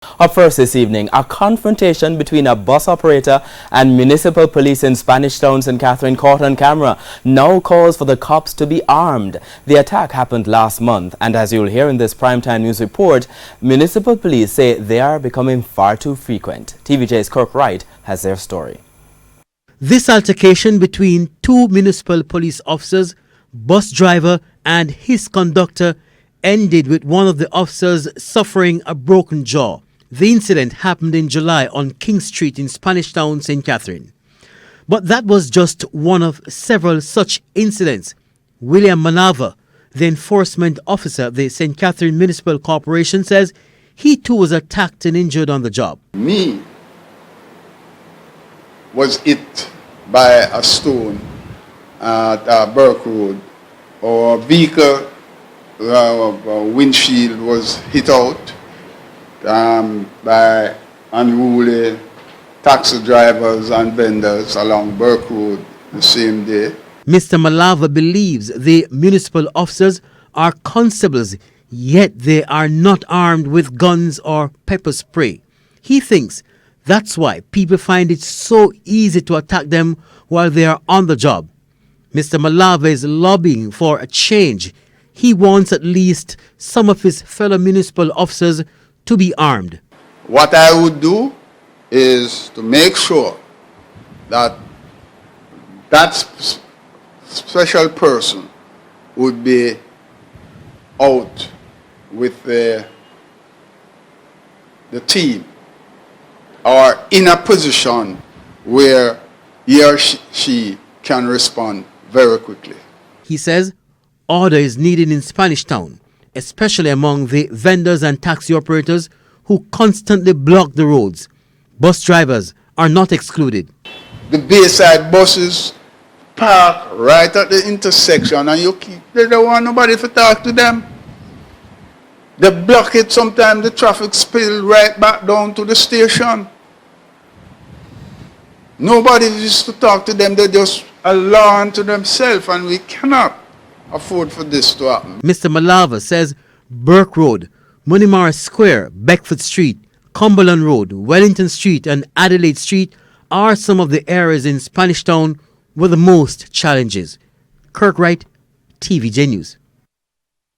Up first this evening, a confrontation between a bus operator and municipal police in Spanish Town, St. Catherine caught on camera now calls for the cops to be armed. The attack happened last month, and as you'll hear in this primetime news report, municipal police say they are becoming far too frequent. TVJ's Kirk Wright has their story. This altercation between two municipal police officers, bus driver and his conductor, ended with one of the officers suffering a broken jaw. The incident happened in July on King Street in Spanish Town, St. Catherine. But that was just one of several such incidents. William Manava, the enforcement officer of the St. Catherine Municipal Corporation, says he too was attacked and injured on the job. Me was hit by a stone at Burke Road. Our vehicle windshield was hit out by unruly taxi drivers and vendors along Burke Road the same day. Mr. Malava believes the municipal officers are constables, yet they are not armed with guns or pepper spray. He thinks that's why people find it so easy to attack them while they are on the job. Mr. Malava is lobbying for a change. He wants at least some of his fellow municipal officers to be armed. What I would do is to make sure that that special person would be out with the team or in a position where he or she can respond very quickly. He says order is needed in Spanish Town, especially among the vendors and taxi operators who constantly block the roads. Bus drivers are not excluded. The Bayside buses park right at the intersection and they don't want nobody to talk to them. They block it, sometimes the traffic spill right back down to the station. Nobody used to talk to them, they just allow to themselves, and we cannot afford for this to happen. Mr. Malava says Burke Road, Munimara Square, Beckford Street, Cumberland Road, Wellington Street and Adelaide Street are some of the areas in Spanish Town with the most challenges. Kirk Wright, TVJ News.